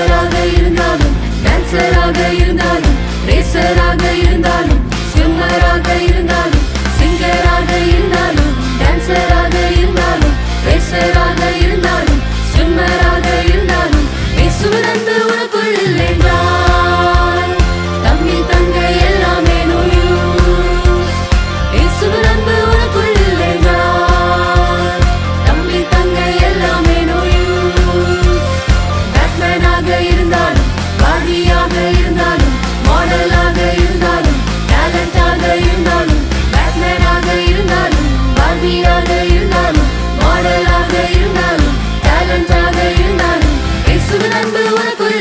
சிங்கராக இருந்தாலும், டான்சராக இருந்தாலும், ரேசராக இருந்தாலும், ஸ்விம்மராக இருந்தாலும், சிங்கராக இருந்தாலும், டான்சராக இருந்தாலும், ரேசராக இருந்தாலும், ஸ்விம்மராக இருந்தாலும், இயேசுவின் அன்பு உனக்குள் என்றால் தம்பி தங்கை எல்லாமே no use. இயேசுவின் அன்பு உனக்குள் என்றால் தம்பி தங்கை எல்லாமே no use. பேட்மேனாக இருந்தாலும், பார்பியாக இருந்தாலும், மாடலாக இருந்தாலும், டேலண்டாக இருந்தாலும், பேட்மேனாக இருந்தாலும், பார்பியாக இருந்தாலும், மாடலாக இருந்தாலும், டேலண்டாக இருந்தாலும், இயேசுவின் அன்பு உனக்குள்